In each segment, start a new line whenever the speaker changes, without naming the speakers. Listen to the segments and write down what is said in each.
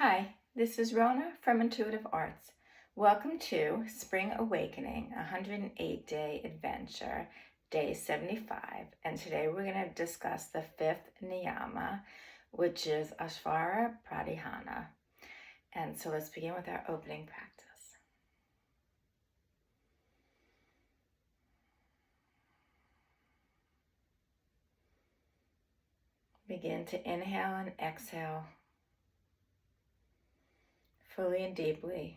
Hi, this is Rona from Intuitive Arts. Welcome to Spring Awakening, 108-day adventure, day 75. And today we're going to discuss the fifth niyama, which is Ishvara Pranidhana. And so let's begin with our opening practice. Begin to inhale and exhale fully and deeply.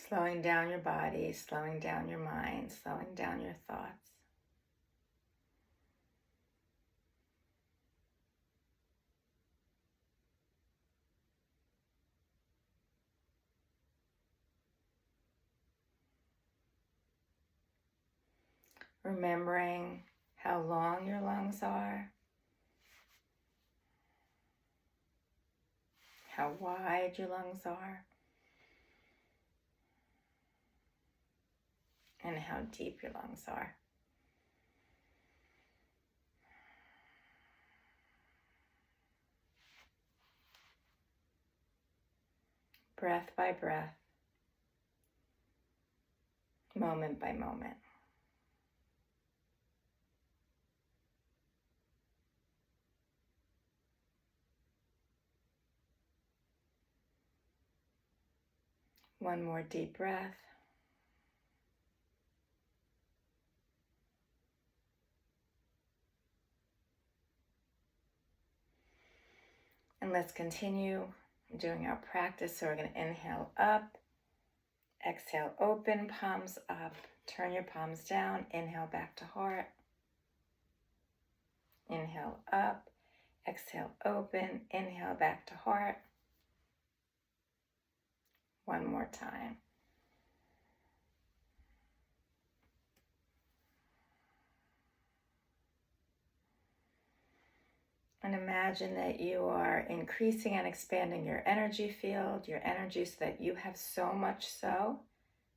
Slowing down your body, slowing down your mind, slowing down your thoughts. Remembering how long your lungs are, how wide your lungs are, and how deep your lungs are. Breath by breath, moment by moment. One more deep breath. And let's continue doing our practice. So we're going to inhale up, exhale open, palms up, turn your palms down, inhale back to heart. Inhale up, exhale open, inhale back to heart. One more time. And imagine that you are increasing and expanding your energy field, your energy, so that you have so much so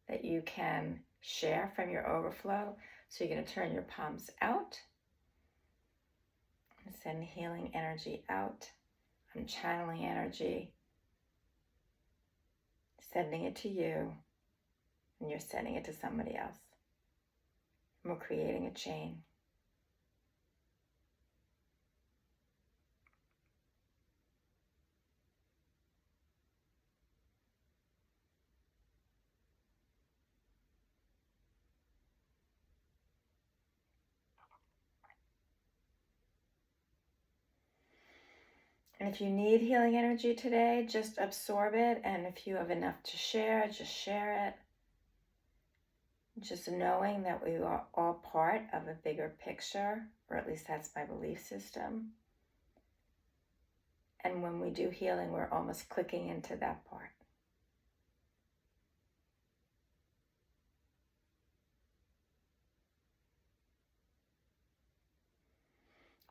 that you can share from your overflow. So you're going to turn your palms out and send healing energy out. I'm channeling energy, sending it to you, and you're sending it to somebody else. And we're creating a chain. And if you need healing energy today, just absorb it. And if you have enough to share, just share it. Just knowing that we are all part of a bigger picture, or at least that's my belief system. And when we do healing, we're almost clicking into that part.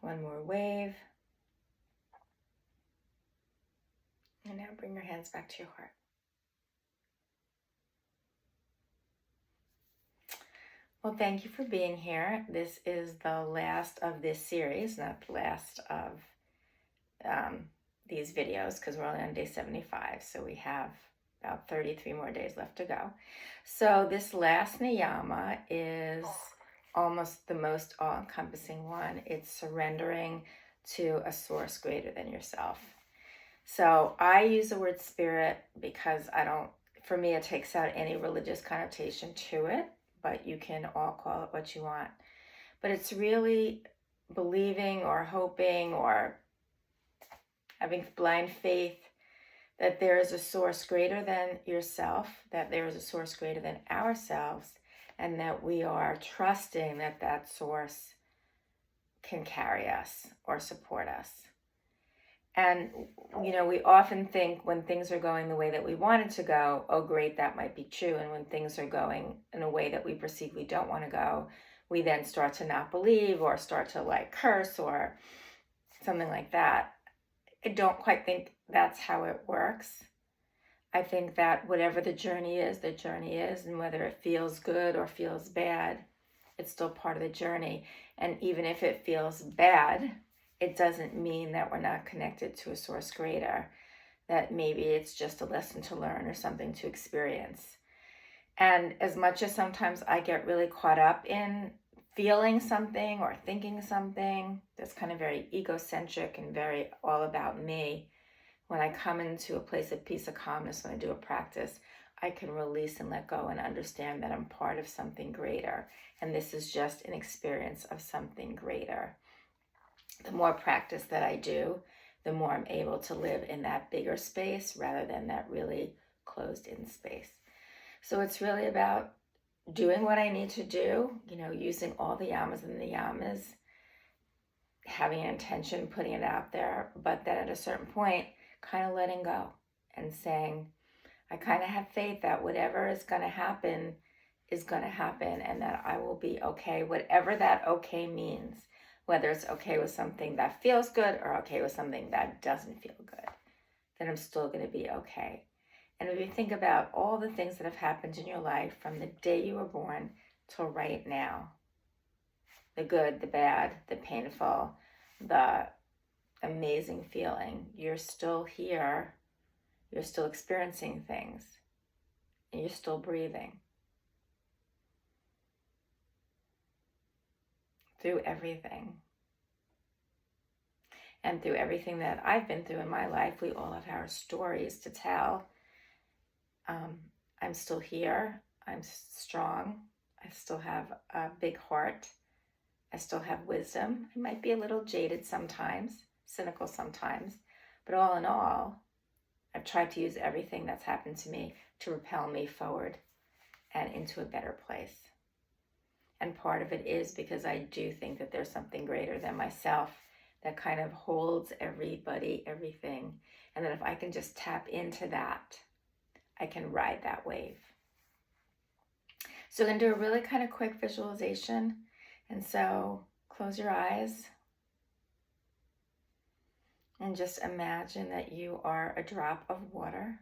One more wave. And now bring your hands back to your heart. Well, thank you for being here. This is the last of this series, not the last of these videos, because we're only on day 75. So we have about 33 more days left to go. So this last niyama is almost the most all-encompassing one. It's surrendering to a source greater than yourself. So I use the word spirit because for me, it takes out any religious connotation to it, but you can all call it what you want. But it's really believing or hoping or having blind faith that there is a source greater than yourself, that there is a source greater than ourselves, and that we are trusting that that source can carry us or support us. And, we often think when things are going the way that we want it to go, oh, great, that might be true. And when things are going in a way that we perceive we don't want to go, we then start to not believe or start to curse or something like that. I don't quite think that's how it works. I think that whatever the journey is, and whether it feels good or feels bad, it's still part of the journey. And even if it feels bad, it doesn't mean that we're not connected to a source greater, that maybe it's just a lesson to learn or something to experience. And as much as sometimes I get really caught up in feeling something or thinking something that's kind of very egocentric and very all about me, when I come into a place of peace, of calmness, when I do a practice, I can release and let go and understand that I'm part of something greater. And this is just an experience of something greater. The more practice that I do, the more I'm able to live in that bigger space rather than that really closed in space. So it's really about doing what I need to do, using all the yamas and the niyamas, having an intention, putting it out there, but then at a certain point, kind of letting go and saying, I kind of have faith that whatever is going to happen is going to happen, and that I will be okay, whatever that okay means, whether it's okay with something that feels good or okay with something that doesn't feel good, then I'm still going to be okay. And if you think about all the things that have happened in your life from the day you were born till right now, the good, the bad, the painful, the amazing feeling, you're still here, you're still experiencing things, and you're still breathing through everything. And through everything that I've been through in my life, we all have our stories to tell. I'm still here. I'm strong. I still have a big heart. I still have wisdom. I might be a little jaded sometimes, cynical sometimes, but all in all, I've tried to use everything that's happened to me to propel me forward and into a better place. And part of it is because I do think that there's something greater than myself that kind of holds everybody, everything. And that if I can just tap into that, I can ride that wave. So I'm going to do a really kind of quick visualization. And so close your eyes and just imagine that you are a drop of water.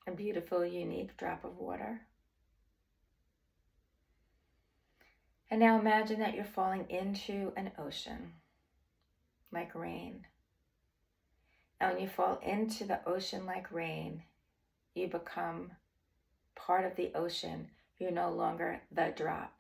A beautiful, unique drop of water. And now imagine that you're falling into an ocean, like rain. And when you fall into the ocean like rain, you become part of the ocean. You're no longer the drop.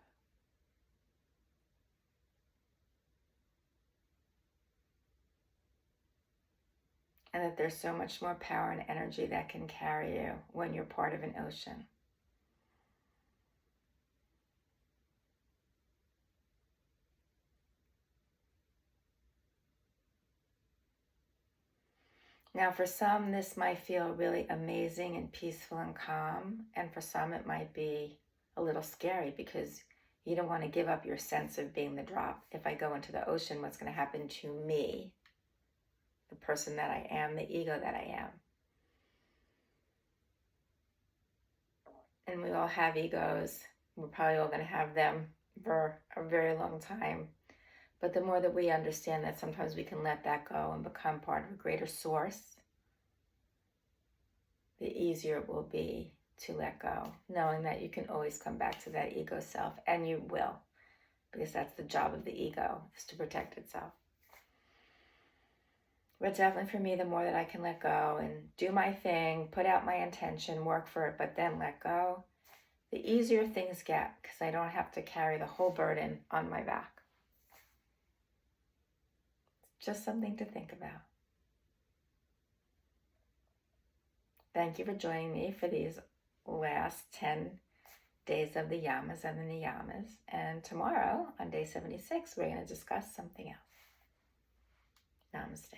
And that there's so much more power and energy that can carry you when you're part of an ocean. Now, for some, this might feel really amazing and peaceful and calm. And for some, it might be a little scary because you don't want to give up your sense of being the drop. If I go into the ocean, what's going to happen to me? The person that I am, the ego that I am. And we all have egos. We're probably all going to have them for a very long time. But the more that we understand that sometimes we can let that go and become part of a greater source, the easier it will be to let go, knowing that you can always come back to that ego self, and you will, because that's the job of the ego, is to protect itself. But definitely for me, the more that I can let go and do my thing, put out my intention, work for it, but then let go, the easier things get, because I don't have to carry the whole burden on my back. Just something to think about. Thank you for joining me for these last 10 days of the Yamas and the Niyamas. And tomorrow, on day 76, we're going to discuss something else. Namaste.